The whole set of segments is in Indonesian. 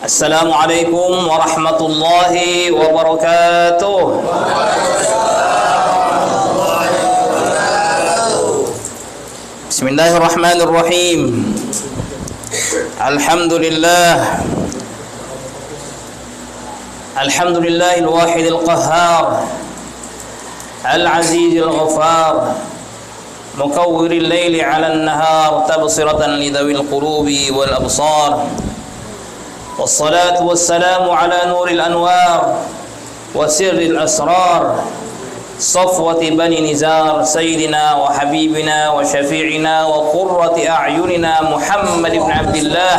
Assalamualaikum warahmatullahi wabarakatuh. Bismillahirrahmanirrahim. Alhamdulillah. Alhamdulillahil wahidil qahhar. Al-azizil ghaffar. Mukawwiril laili 'alan nahar tabsiratan lidawil qulubi wal absar. والصلاة والسلام على نور الأنوار وسر الأسرار صفوة بني نزار سيدنا وحبيبنا وشفيعنا وقرة أعيننا محمد بن عبد الله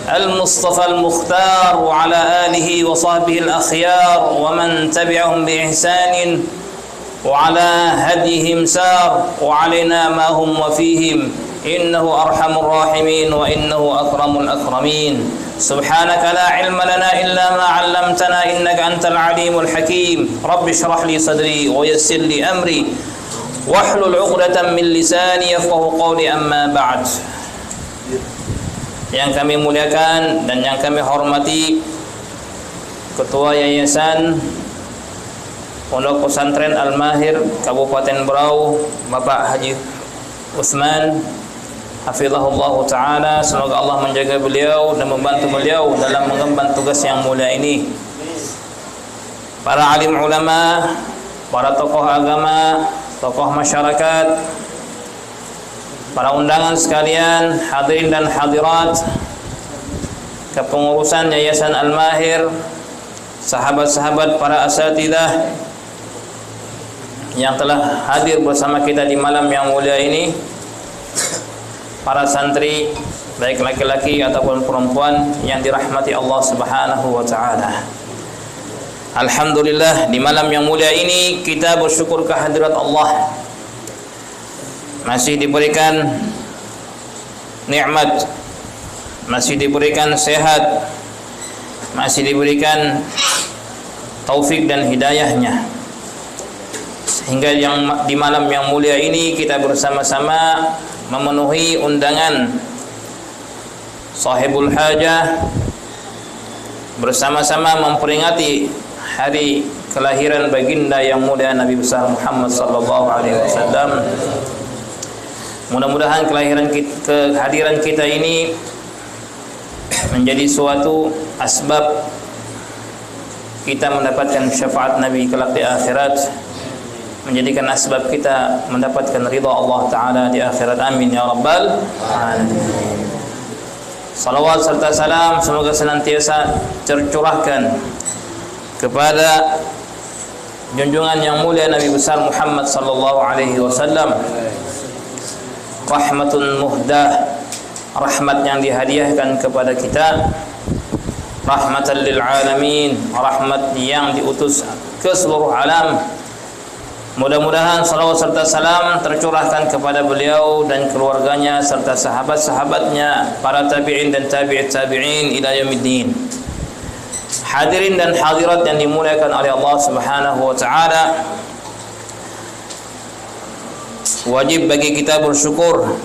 المصطفى المختار وعلى آله وصحبه الأخيار ومن تبعهم بإحسان وعلى هديهم سار وعلينا ما هم وفيهم إنه أرحم الراحمين وإنه أكرم الأكرمين سبحانك لا علم لنا إلا ما علمتنا إنك أنت العليم الحكيم رب اشرح لي صدري ويسر لي أمري واحلل عقدة من لساني يفقه قولي أما بعد. Yang kami muliakan dan yang kami hormati Ketua Yayasan Pondok Pesantren Al-Mahir Kabupaten Berau Bapak Haji Utsman hafizahullah ta'ala, semoga Allah menjaga beliau dan membantu beliau dalam mengemban tugas yang mulia ini. Para alim ulama, para tokoh agama, tokoh masyarakat, para undangan sekalian, hadirin dan hadirat, kepengurusan Yayasan Al-Mahir, sahabat-sahabat para asatidzah yang telah hadir bersama kita di malam yang mulia ini, para santri baik laki-laki ataupun perempuan yang dirahmati Allah Subhanahu wa taala. Alhamdulillah, di malam yang mulia ini kita bersyukur kehadirat Allah. Masih diberikan nikmat, masih diberikan sehat, masih diberikan taufik dan hidayahnya, sehingga di malam yang mulia ini kita bersama-sama memenuhi undangan sahibul hajah, bersama-sama memperingati hari kelahiran baginda yang mulia Nabi besar Muhammad sallallahu alaihi wasallam. Mudah-mudahan kehadiran kita ini menjadi suatu asbab kita mendapatkan syafaat Nabi kelak di akhirat, menjadikan asbab kita mendapatkan ridha Allah Ta'ala di akhirat. Amin ya rabbal alamin. Salawat serta salam semoga senantiasa tercurahkan kepada junjungan yang mulia Nabi besar Muhammad sallallahu alaihi wasallam, rahmatun muhdah, rahmat yang dihadiahkan kepada kita, rahmatan lil alamin, rahmat yang diutus ke seluruh alam. Mudah-mudahan salawat serta salam tercurahkan kepada beliau dan keluarganya serta sahabat-sahabatnya, para tabi'in dan tabi'it tabi'in ila yaumiddin. Hadirin dan hadirat yang dimuliakan oleh Allah Subhanahu wa taala, wajib bagi kita bersyukur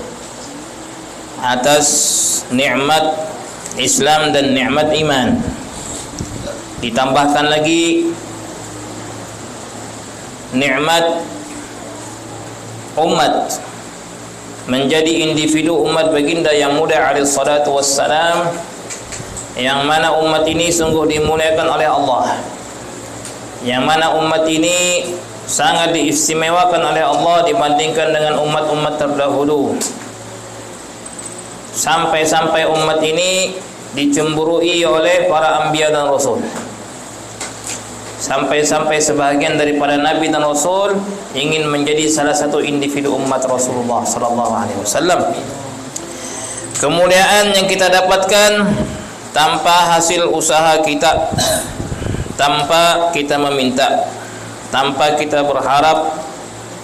atas nikmat Islam dan nikmat iman. Ditambahkan lagi nikmat umat, menjadi individu umat baginda yang mulia alaihi salatu wassalam, yang mana umat ini sungguh dimuliakan oleh Allah, yang mana umat ini sangat diistimewakan oleh Allah dibandingkan dengan umat-umat terdahulu. Sampai-sampai umat ini dicemburui oleh para anbiya dan rasul. Sampai-sampai sebahagian daripada nabi dan rasul ingin menjadi salah satu individu umat Rasulullah sallallahu alaihi wasallam. Kemuliaan yang kita dapatkan tanpa hasil usaha kita, tanpa kita meminta, tanpa kita berharap,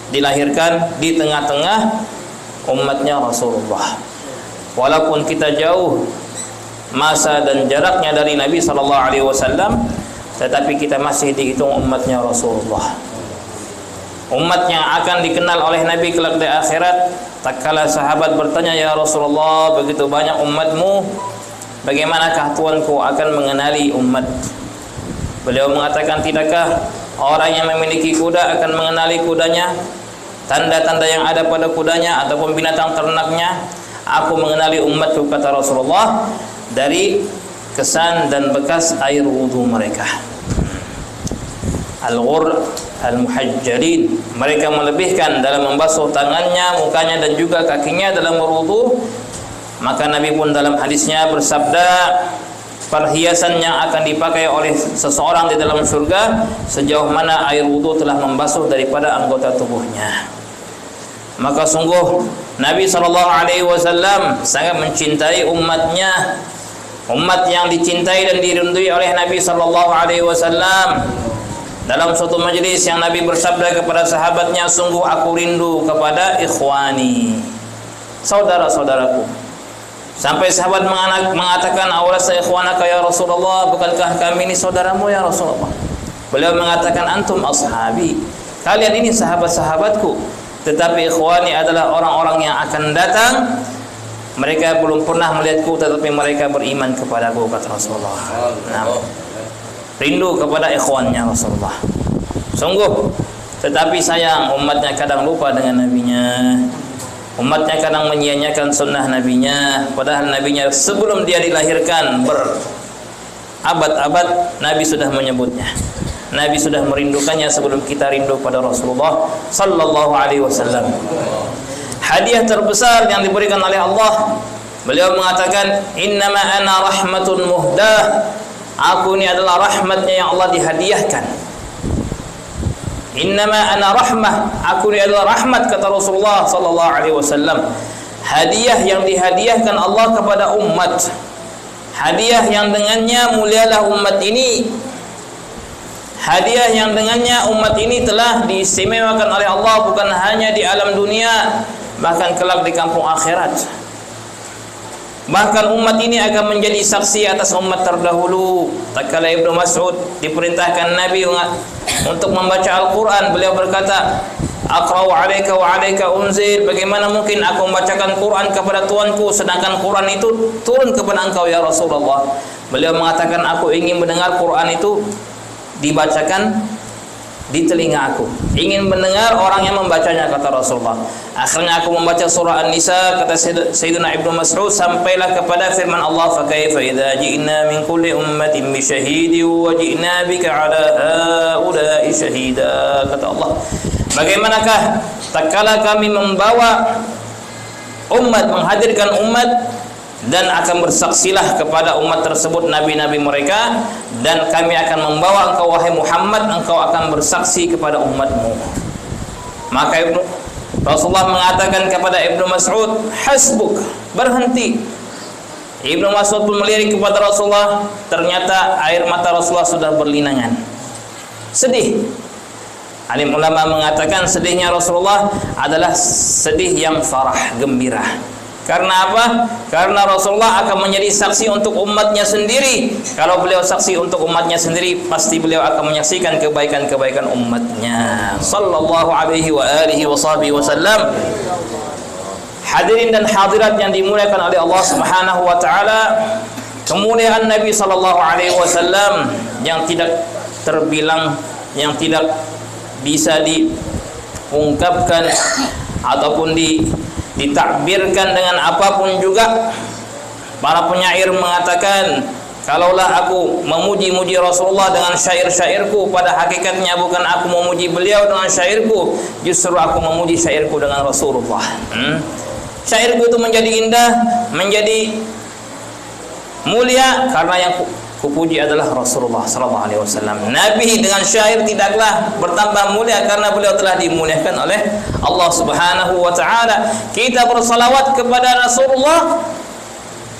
dilahirkan di tengah-tengah umatnya Rasulullah. Walaupun kita jauh masa dan jaraknya dari Nabi sallallahu alaihi wasallam, tetapi kita masih dihitung umatnya Rasulullah. Umat yang akan dikenal oleh Nabi kelak di akhirat. Tak kala sahabat bertanya, ya Rasulullah, begitu banyak umatmu, bagaimanakah tuanku akan mengenali umat? Beliau mengatakan, tidakkah orang yang memiliki kuda akan mengenali kudanya, tanda-tanda yang ada pada kudanya ataupun binatang ternaknya? Aku mengenali umatku, kata Rasulullah, dari kesan dan bekas air wudu mereka. Al-ghur al-muhajjalin, mereka melebihkan dalam membasuh tangannya, mukanya dan juga kakinya dalam berwudu. Maka Nabi pun dalam hadisnya bersabda, perhiasan yang akan dipakai oleh seseorang di dalam surga sejauh mana air wudu telah membasuh daripada anggota tubuhnya. Maka sungguh Nabi SAW sangat mencintai umatnya, umat yang dicintai dan dirindui oleh Nabi SAW. Dalam suatu majlis yang Nabi bersabda kepada sahabatnya, sungguh aku rindu kepada ikhwani, saudara-saudaraku. Sampai sahabat mengatakan, awalasa ikhwanaka ya Rasulullah, bukankah kami ini saudaramu ya Rasulullah? Beliau mengatakan, antum ashabi, kalian ini sahabat-sahabatku. Tetapi ikhwani adalah orang-orang yang akan datang, mereka belum pernah melihatku tetapi mereka beriman kepadaku, kata Rasulullah. Nah, rindu kepada ikhwannya Rasulullah. Sungguh, tetapi sayang umatnya kadang lupa dengan nabinya. Umatnya kadang menyia-nyiakan sunnah nabinya, padahal nabinya sebelum dia dilahirkan berabad-abad Nabi sudah menyebutnya. Nabi sudah merindukannya sebelum kita rindu pada Rasulullah sallallahu alaihi wasallam. Hadiah terbesar yang diberikan oleh Allah, beliau mengatakan, innama ana rahmatun muhdah, aku ini adalah rahmatnya yang Allah dihadiahkan. Innama ana rahmah, aku ini adalah rahmat, kata Rasulullah sallallahu alaihi wasallam. Hadiah yang dihadiahkan Allah kepada umat, hadiah yang dengannya mulialah umat ini, hadiah yang dengannya umat ini telah diistimewakan oleh Allah bukan hanya di alam dunia, bahkan kelak di kampung akhirat. Bahkan umat ini akan menjadi saksi atas umat terdahulu. Tatkala Ibnu Mas'ud diperintahkan Nabi untuk membaca Al-Quran, beliau berkata, aqra'u 'alaika wa 'alaika unzil, bagaimana mungkin aku membacakan Quran kepada tuanku sedangkan Quran itu turun kepada engkau ya Rasulullah. Beliau mengatakan, aku ingin mendengar Quran itu dibacakan di telinga aku, ingin mendengar orang yang membacanya, kata Rasulullah. Akhirnya aku membaca surah An-Nisa, kata Sayyidina Ibnu Mas'ud, sampailah kepada firman Allah, fa kaifa idza ji'na min kulli ummatin bi syahidin wa ji'na bika 'ala haula'i syahida, kata Allah. Bagaimanakah tatkala kami membawa umat, menghadirkan umat, dan akan bersaksilah kepada umat tersebut nabi-nabi mereka, dan kami akan membawa engkau wahai Muhammad, engkau akan bersaksi kepada umatmu. Maka Rasulullah mengatakan kepada Ibnu Mas'ud, hasbuk, berhenti. Ibnu Mas'ud pun melirik kepada Rasulullah, ternyata air mata Rasulullah sudah berlinangan, sedih. Alim ulama mengatakan sedihnya Rasulullah adalah sedih yang farah, gembira. Karena apa? Karena Rasulullah akan menjadi saksi untuk umatnya sendiri. Kalau beliau saksi untuk umatnya sendiri, pasti beliau akan menyaksikan kebaikan-kebaikan umatnya. Sallallahu alaihi wa alihi wa sahbihi wasallam. Hadirin dan hadirat yang dimuliakan oleh Allah Subhanahu wa taala, kemuliaan Nabi sallallahu alaihi wasallam yang tidak terbilang, yang tidak bisa diungkapkan ataupun ditakbirkan dengan apapun juga. Para penyair mengatakan, kalaulah aku memuji-muji Rasulullah dengan syair-syairku, pada hakikatnya bukan aku memuji beliau dengan syairku, justru aku memuji syairku dengan Rasulullah. Syairku itu menjadi indah, menjadi mulia karena yang kupuji adalah Rasulullah sallallahu alaihi wasallam. Nabi dengan syair tidaklah bertambah mulia karena beliau telah dimuliakan oleh Allah Subhanahu wa taala. Kita bersalawat kepada Rasulullah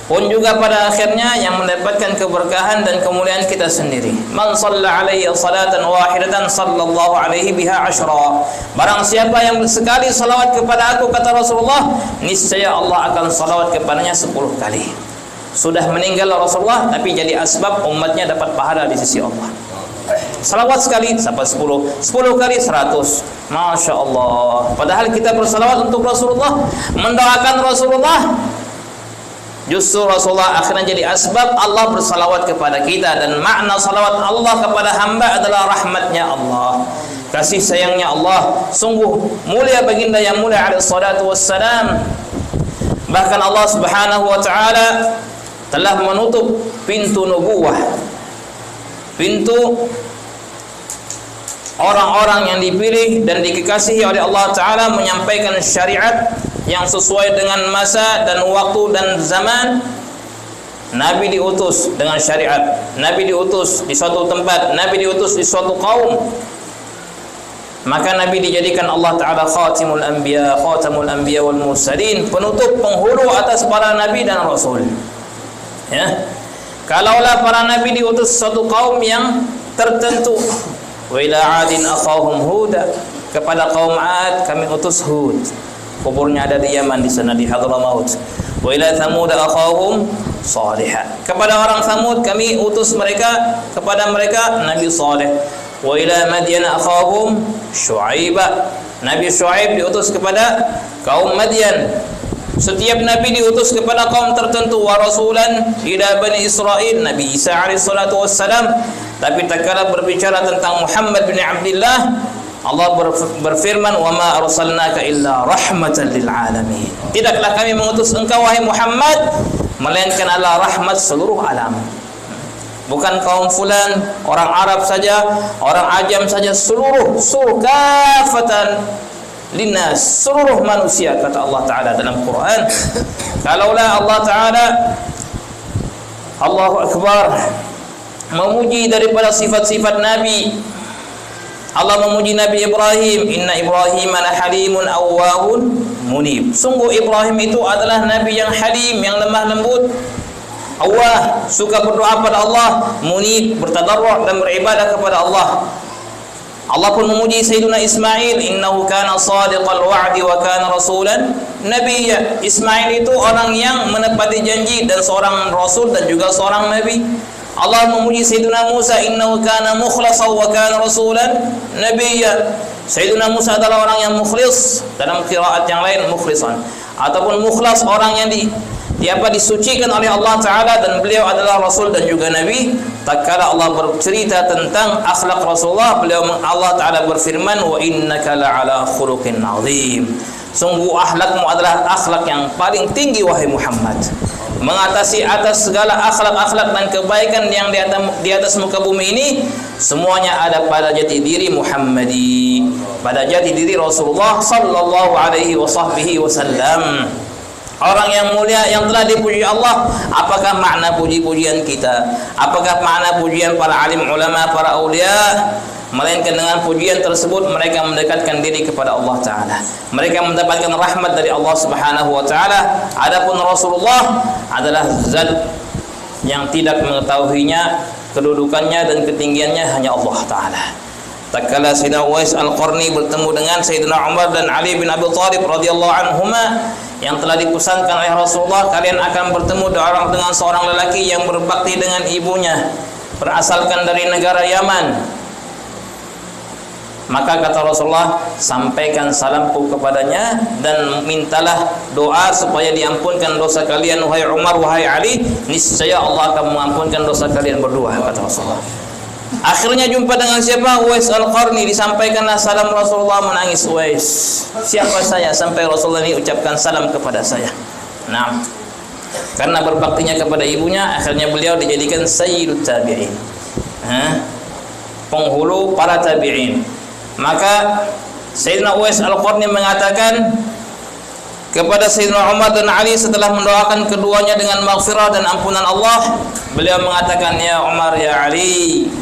pun juga pada akhirnya yang mendapatkan keberkahan dan kemuliaan kita sendiri. Man shalla alaihi salatan wahidatan sallallahu alaihi biha asyra. Barang siapa yang sekali salawat kepada aku, kata Rasulullah, niscaya Allah akan salawat kepadanya 10 kali. Sudah meninggal Rasulullah, tapi jadi asbab umatnya dapat pahala di sisi Allah. Salawat sekali sampai 10 kali 100. Masya Allah. Padahal kita bersalawat untuk Rasulullah, mendoakan Rasulullah, Justru Rasulullah akhirnya jadi asbab Allah bersalawat kepada kita, dan makna salawat Allah kepada hamba adalah rahmatnya Allah, kasih sayangnya Allah. Sungguh mulia baginda yang mulia alaihi salatu wassalam. Bahkan Allah Subhanahu wa taala telah menutup pintu nubuwah, pintu orang-orang yang dipilih dan dikasihi oleh Allah Ta'ala menyampaikan syariat yang sesuai dengan masa dan waktu dan zaman. Nabi diutus dengan syariat, Nabi diutus di suatu tempat, Nabi diutus di suatu kaum. Maka Nabi dijadikan Allah Ta'ala khatimul anbiya, khatamul anbiya wal mursalin, penutup penghulu atas para nabi dan rasul. Ya. Kalaulah para nabi diutus suatu kaum yang tertentu, wa ila 'adin akhahum huda, kepada kaum 'Ad kami utus Hud, kuburnya ada di Yaman di sana di Hadramaut. Wa ila Thamud akhahum Salih, kepada orang Thamud kami utus mereka, kepada mereka Nabi Saleh. Wa ila Madyan akhahum Syuaib, Nabi Syuaib diutus kepada kaum Madyan. Setiap nabi diutus kepada kaum tertentu. Wa rasulan ila Bani Israil, Nabi Isa alaihi salatu wassalam. Tapi tak kala berbicara tentang Muhammad bin Abdullah, Allah berfirman, "Wa ma arsalnaka illa rahmatan lil alamin." Tidaklah kami mengutus engkau wahai Muhammad melainkan adalah rahmat seluruh alam. Bukan kaum fulan, orang Arab saja, orang Ajam saja, seluruh kafatan linnas, seluruh manusia, kata Allah Ta'ala dalam Quran. Kalaulah Allah Ta'ala, Allahu Akbar, memuji daripada sifat-sifat Nabi, Allah memuji Nabi Ibrahim, "Inna Ibrahim la halimun awwahun munib." Sungguh Ibrahim itu adalah Nabi yang halim, yang lemah lembut, awah, suka berdoa kepada Allah, munib, bertadarruk dan beribadah kepada Allah. Allah pun memuji Sayyidina Ismail, "Innahu kana shadiqal wa'di wa kana rasulan nabiyya." Ismail itu orang yang menepati janji dan seorang rasul dan juga seorang nabi. Allah memuji Sayyidina Musa, "Innahu kana mukhlasan wa kana rasulan nabiyya." Sayyidina Musa adalah orang yang mukhlis, dalam qiraat yang lain mukhlisan, ataupun mukhlas, orang yang disucikan oleh Allah Ta'ala, dan beliau adalah Rasul dan juga Nabi. Tak kala Allah bercerita tentang akhlak Rasulullah, Allah Ta'ala berfirman, "Wa innaka la'ala khuluqin 'azim." Sungguh akhlakmu adalah akhlak yang paling tinggi wahai Muhammad, mengatasi atas segala akhlak-akhlak dan kebaikan yang di atas muka bumi ini, semuanya ada pada jati diri Muhammadi, pada jati diri Rasulullah sallallahu alaihi wasallam. Orang yang mulia yang telah dipuji Allah. Apakah makna puji-pujian kita? Apakah makna pujian para alim ulama, para aulia? Melainkan dengan pujian tersebut mereka mendekatkan diri kepada Allah Ta'ala, mereka mendapatkan rahmat dari Allah Subhanahu wa Ta'ala. Adapun Rasulullah adalah zat yang tidak mengetahuinya, kedudukannya dan ketinggiannya hanya Allah Ta'ala. Tak kala Sayyidina Uwais Al-Qarni bertemu dengan Sayyidina Umar dan Ali bin Abi Thalib radhiyallahu anhuma, yang telah dipesankan oleh Rasulullah, "Kalian akan bertemu dengan seorang lelaki yang berbakti dengan ibunya, berasalkan dari negara Yaman." Maka kata Rasulullah, "Sampaikan salamku kepadanya dan mintalah doa supaya diampunkan dosa kalian wahai Umar, wahai Ali, niscaya Allah akan mengampunkan dosa kalian berdua," kata Rasulullah. Akhirnya jumpa dengan siapa? Uwais Al-Qarni. Disampaikanlah salam Rasulullah, menangis Uwais. "Siapa saya sampai Rasulullah ini ucapkan salam kepada saya?" Nah, karena berbaktinya kepada ibunya, akhirnya beliau dijadikan sayyidut tabi'in, penghulu para tabi'in. Maka Sayyidina Uwais Al-Qarni mengatakan kepada Sayyidina Umar dan Ali setelah mendoakan keduanya dengan maghfirah dan ampunan Allah, beliau mengatakan, "Ya Umar, ya Ali,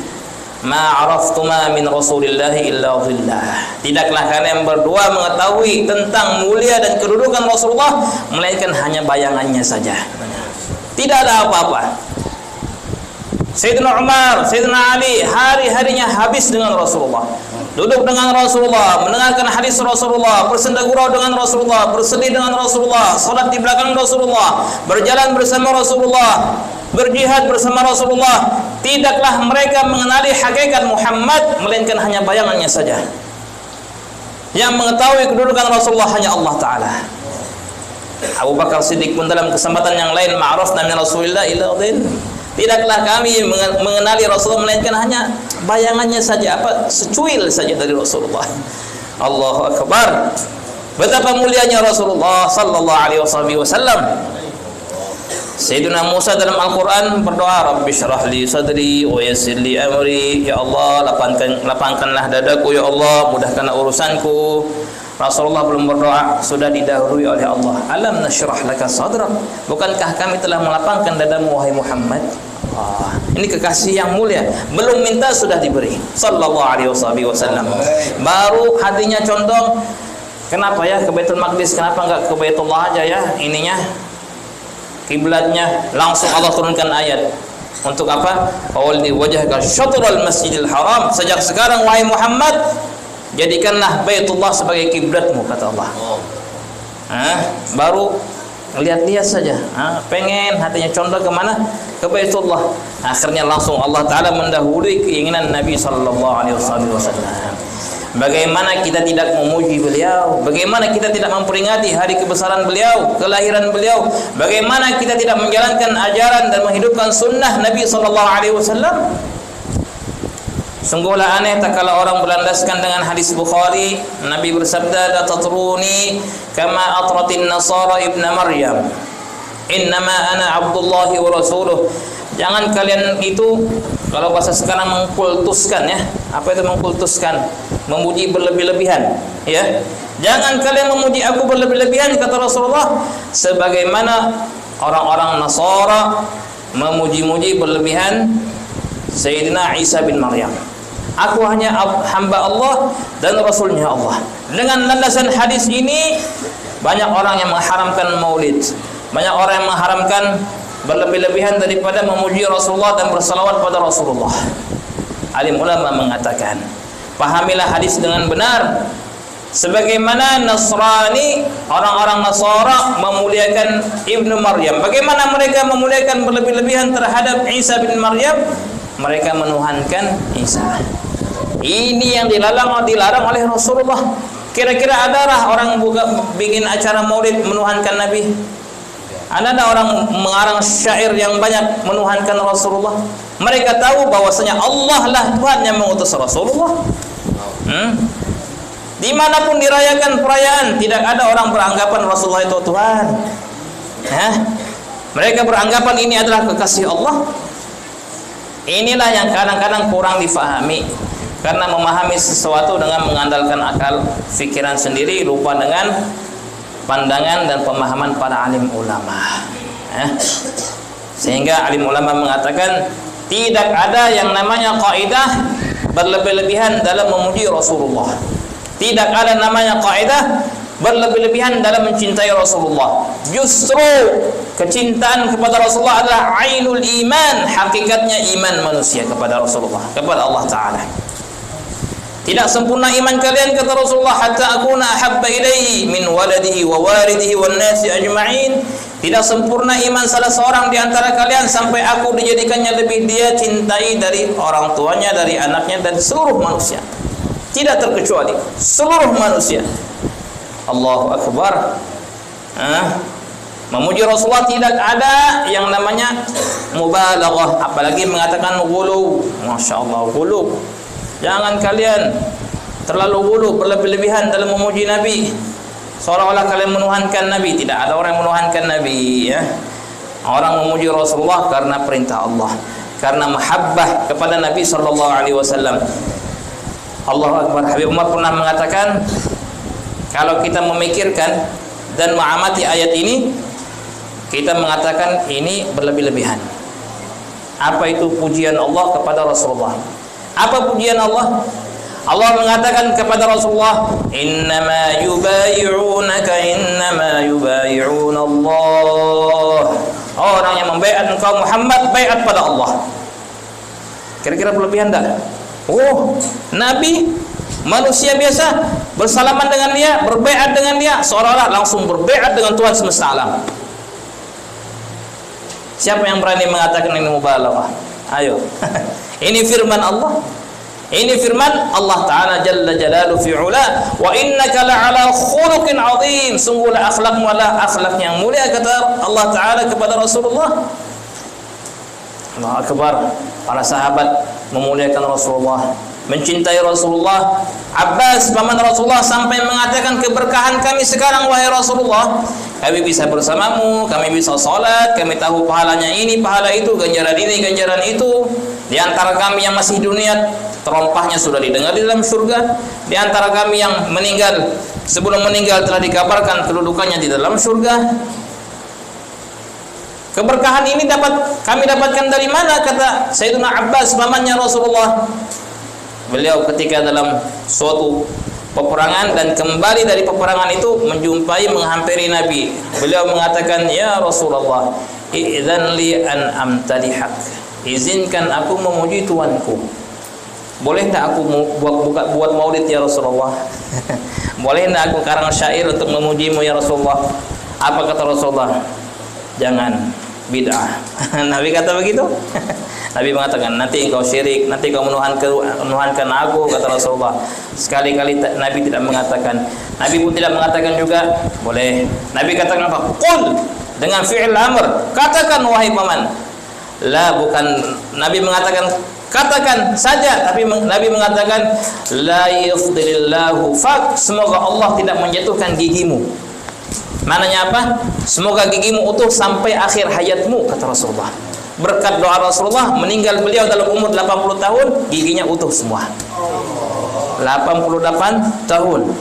ma araftuma min Rasulillahi illa dhillah." Tidaklah kalian berdua mengetahui tentang mulia dan kedudukan Rasulullah melainkan hanya bayangannya saja. Tidak ada apa-apa. Sayyidina Umar, Sayyidina Ali hari-harinya habis dengan Rasulullah, duduk dengan Rasulullah, mendengarkan hadis Rasulullah, bersendagurau dengan Rasulullah, bersedih dengan Rasulullah, salat di belakang Rasulullah, berjalan bersama Rasulullah, berjihad bersama Rasulullah. Tidaklah mereka mengenali hakikat Muhammad melainkan hanya bayangannya saja. Yang mengetahui kedudukan Rasulullah hanya Allah Ta'ala. Abu Bakar Siddiq pun dalam kesempatan yang lain, ma'rafna min Rasulillah illa dhil. Tidaklah kami mengenali Rasulullah melainkan hanya bayangannya saja, secuil saja dari Rasulullah. Allahu Akbar. Betapa mulianya Rasulullah sallallahu alaihi wasallam. Sayyidina Musa dalam Al-Quran berdoa, Rabbi syrah li sadri wa yassir li amri. Ya Allah, lapangkanlah dadaku, ya Allah, mudahkanlah urusanku. Rasulullah belum berdoa, sudah didahului oleh Allah. Alam nasyrah laka sadrak. Bukankah kami telah melapangkan dadamu wahai Muhammad? Ini kekasih yang mulia, belum minta sudah diberi. Sallallahu alaihi wasallam. Baru hatinya condong. Kenapa ya ke Baitul Maqdis? Kenapa enggak ke Baitullah aja ya? Ininya kiblatnya langsung Allah turunkan ayat. Untuk apa? Fawalli wajhaka syatrul Masjidil Haram. Sejak sekarang wahai Muhammad, jadikanlah Baitullah sebagai kiblatmu, kata Allah. Baru lihat-lihat saja, pengen hatinya condong kemana? Ke Baitullah. Akhirnya langsung Allah Ta'ala mendahului keinginan Nabi Sallallahu Alaihi Wasallam. Bagaimana kita tidak memuji beliau? Bagaimana kita tidak memperingati hari kebesaran beliau, kelahiran beliau? Bagaimana kita tidak menjalankan ajaran dan menghidupkan sunnah Nabi Sallallahu Alaihi Wasallam? Sungguhlah aneh tak kala orang berlandaskan dengan hadis Bukhari. Nabi bersabda, la tatruni kama atratin nasara ibna Maryam, innama ana abdullahi wa rasuluh. Jangan kalian itu, kalau bahasa sekarang, mengkultuskan ya. Apa itu mengkultuskan? Memuji berlebih-lebihan ya. Jangan kalian memuji aku berlebih-lebihan, kata Rasulullah, sebagaimana orang-orang Nasara memuji-muji berlebihan Sayyidina Isa bin Maryam. Aku hanya hamba Allah dan Rasulnya Allah. Dengan landasan hadis ini, banyak orang yang mengharamkan maulid, banyak orang yang mengharamkan berlebih-lebihan daripada memuji Rasulullah dan bersalawat pada Rasulullah. Alim ulama mengatakan, pahamilah hadis dengan benar. Sebagaimana Nasrani, orang-orang Nasara memuliakan Ibnu Maryam. Bagaimana mereka memuliakan berlebih-lebihan terhadap Isa bin Maryam? Mereka menuhankan Isa. Ini yang dilarang oleh Rasulullah. Kira-kira adarah orang bikin acara maulid menuhankan Nabi? Ada orang mengarang syair yang banyak menuhankan Rasulullah? Mereka tahu bahwasanya Allah lah Tuhan yang mengutus Rasulullah. Dimanapun dirayakan perayaan, tidak ada orang beranggapan Rasulullah itu Tuhan. Mereka beranggapan ini adalah kekasih Allah. Inilah yang kadang-kadang kurang difahami. Karena memahami sesuatu dengan mengandalkan akal fikiran sendiri, lupa dengan pandangan dan pemahaman para alim ulama. Sehingga alim ulama mengatakan tidak ada yang namanya kaidah berlebih-lebihan dalam memuji Rasulullah. Tidak ada namanya kaidah berlebih-lebihan dalam mencintai Rasulullah. Justru kecintaan kepada Rasulullah adalah ainul iman, hakikatnya iman manusia kepada Rasulullah, kepada Allah Ta'ala. Tidak sempurna iman kalian, kata Rasulullah, hatta akuna ahabba ilaihi min waladihi wa walidihi wan nasi ajma'in. Tidak sempurna iman salah seorang di antara kalian sampai aku dijadikannya lebih dia cintai dari orang tuanya, dari anaknya, dan seluruh manusia. Tidak terkecuali seluruh manusia. Allahu Akbar. Memuji Rasulullah tidak ada yang namanya mubalaghah, apalagi mengatakan ghulu. Masya Allah, ghulu. Jangan kalian terlalu ghulu, berlebih-lebihan dalam memuji Nabi, seolah-olah kalian menuhankan Nabi. Tidak ada orang yang menuhankan Nabi ya. Orang memuji Rasulullah karena perintah Allah, karena mahabbah kepada Nabi sallallahu alaihi wasallam. Allahu Akbar. Habib Umar pernah mengatakan, kalau kita memikirkan dan mengamati ayat ini, kita mengatakan ini berlebih-lebihan. Apa itu pujian Allah kepada Rasulullah? Apa pujian Allah? Allah mengatakan kepada Rasulullah, innama yubayi'unaka innama yubayi'una Allah. Orang yang membaiat engkau Muhammad, baiat pada Allah. Kira-kira berlebihan tak? Nabi manusia biasa bersalaman dengan dia, berbaiat dengan dia, seolah-olah langsung berbaiat dengan Tuhan semesta alam. Siapa yang berani mengatakan ini mubalaghah? Ayo. Ini firman Allah. Ini firman Allah Ta'ala Jalla Jalaluhu fi'ula, wa innaka la'ala khuluqin azim, sungguhlah akhlakmu adalah akhlak yang mulia, kata Allah Ta'ala kepada Rasulullah. Allah Akbar. Para sahabat memuliakan Rasulullah, mencintai Rasulullah. Abbas paman Rasulullah sampai mengatakan, keberkahan kami sekarang wahai Rasulullah, kami bisa bersamamu, kami bisa salat, kami tahu pahalanya ini, pahala itu, ganjaran ini, ganjaran itu. Di antara kami yang masih dunia, terompahnya sudah didengar di dalam surga. Di antara kami yang meninggal, sebelum meninggal telah dikabarkan kedudukannya di dalam surga. Keberkahan ini kami dapatkan dari mana, kata Sayyidina Abbas pamannya Rasulullah. Beliau ketika dalam suatu peperangan dan kembali dari peperangan itu menjumpai, menghampiri Nabi. Beliau mengatakan, ya Rasulullah, idzan li an amtadihak, izinkan aku memuji Tuanku. Boleh tak aku buat maulid ya Rasulullah? Boleh tak aku karang syair untuk memujimu ya Rasulullah? Apa kata Rasulullah? Jangan, bid'ah. Nabi kata begitu. Nabi mengatakan, nanti engkau syirik, nanti kau menuhankan aku, kata Rasulullah. Sekali-kali Nabi tidak mengatakan. Nabi pun tidak mengatakan juga, boleh. Nabi katakan apa? Qul, dengan fi'il amr, katakan wahai paman. La, bukan. Nabi mengatakan katakan saja, tapi Nabi mengatakan la yufdilillahu fak, semoga Allah tidak menjatuhkan gigimu. Mananya apa? Semoga gigimu utuh sampai akhir hayatmu, kata Rasulullah. Berkat doa Rasulullah, meninggal beliau dalam umur 80 tahun, giginya utuh semua. 88 tahun.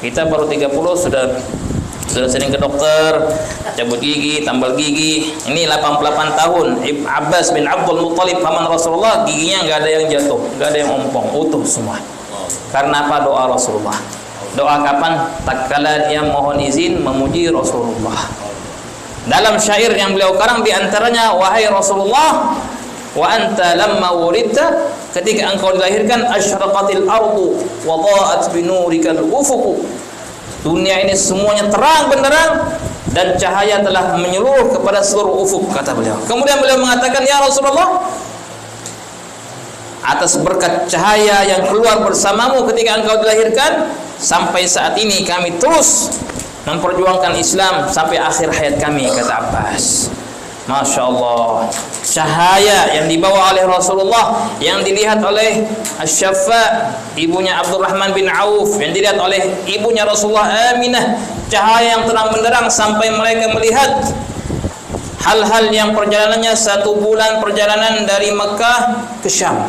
Kita baru 30 sudah sering ke dokter, cabut gigi, tambal gigi. Ini 88 tahun. Abbas bin Abdul Muttalib paman Rasulullah, giginya enggak ada yang jatuh, enggak ada yang ompong, utuh semua. Karena apa? Doa Rasulullah. Doa kapan? Tatkala dia mohon izin memuji Rasulullah. Dalam syair yang beliau karang di antaranya, wahai Rasulullah, wa anta lamma wulidta, ketika engkau dilahirkan, asyraqatil ardu wa dha'at binurikal ufuq. Dunia ini semuanya terang benderang dan cahaya telah menyeluruh kepada seluruh ufuk, kata beliau. Kemudian beliau mengatakan, ya Rasulullah, atas berkat cahaya yang keluar bersamamu ketika engkau dilahirkan, sampai saat ini kami terus memperjuangkan Islam sampai akhir hayat kami, kata Abbas. Masya Allah, cahaya yang dibawa oleh Rasulullah, yang dilihat oleh Asy-Syaffa, ibunya Abdurrahman bin Auf, yang dilihat oleh ibunya Rasulullah Aminah, cahaya yang terang benderang sampai mereka melihat hal-hal yang perjalanannya 1 bulan perjalanan dari Mekah ke Syam,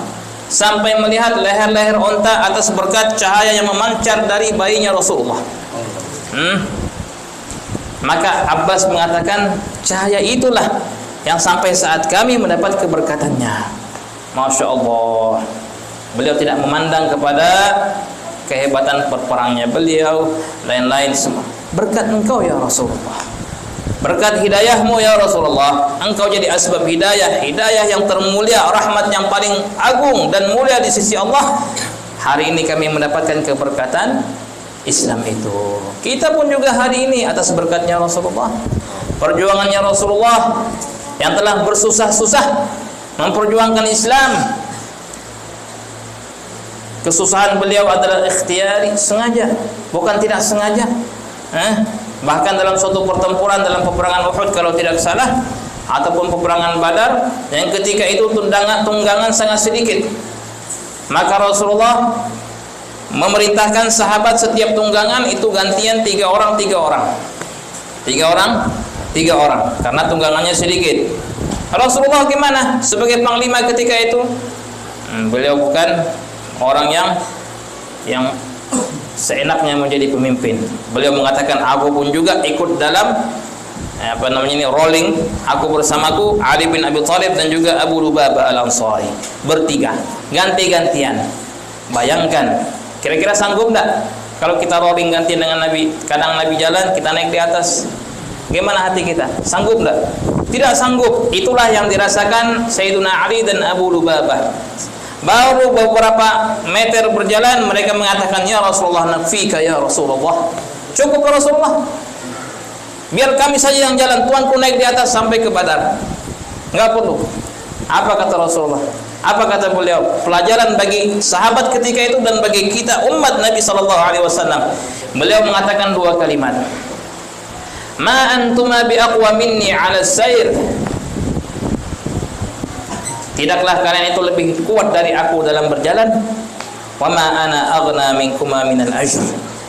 sampai melihat leher-leher onta atas berkat cahaya yang memancar dari bayinya Rasulullah. Maka Abbas mengatakan, cahaya itulah yang sampai saat kami mendapat keberkatannya. Masya Allah. Beliau tidak memandang kepada kehebatan perperangnya beliau, lain-lain semua. Berkat engkau ya Rasulullah, berkat hidayahmu ya Rasulullah, engkau jadi asbab hidayah, hidayah yang termulia, rahmat yang paling agung dan mulia di sisi Allah. Hari ini kami mendapatkan keberkatan Islam itu. Kita pun juga hari ini atas berkatnya Rasulullah, perjuangannya Rasulullah yang telah bersusah-susah memperjuangkan Islam. Kesusahan beliau adalah ikhtiyari, sengaja, bukan tidak sengaja. Bahkan dalam suatu pertempuran, dalam peperangan Uhud kalau tidak salah, ataupun peperangan Badar, yang ketika itu tunggangan sangat sedikit, maka Rasulullah memerintahkan sahabat setiap tunggangan itu gantian 3 orang, 3 orang, 3 orang, 3 orang, karena tunggangannya sedikit. Rasulullah gimana sebagai panglima ketika itu? Beliau bukan orang yang seenaknya menjadi pemimpin. Beliau mengatakan, aku pun juga ikut dalam rolling. Aku bersamaku Ali bin Abi Thalib dan juga Abu Lubabah Al-Ansari, bertiga, ganti-gantian. Bayangkan, kira-kira sanggup enggak kalau kita rolling gantian dengan Nabi? Kadang Nabi jalan, kita naik di atas. Gimana hati kita? Sanggup enggak? Tidak sanggup. Itulah yang dirasakan Sayyiduna Ali dan Abu Lubabah. Baru beberapa meter berjalan, mereka mengatakan, ya Rasulullah, nakfika ya Rasulullah. Cukup ya Rasulullah, biar kami saja yang jalan, tuanku naik di atas sampai ke Badar. Enggak perlu. Apa kata Rasulullah? Apa kata beliau? Pelajaran bagi sahabat ketika itu dan bagi kita umat Nabi sallallahu alaihi wasallam. Beliau mengatakan dua kalimat. Ma antuma bi aqwa minni 'ala as-sayr. Tidaklah kalian itu lebih kuat dari aku dalam berjalan. Wa ma ana aghna minkuma minal ajr.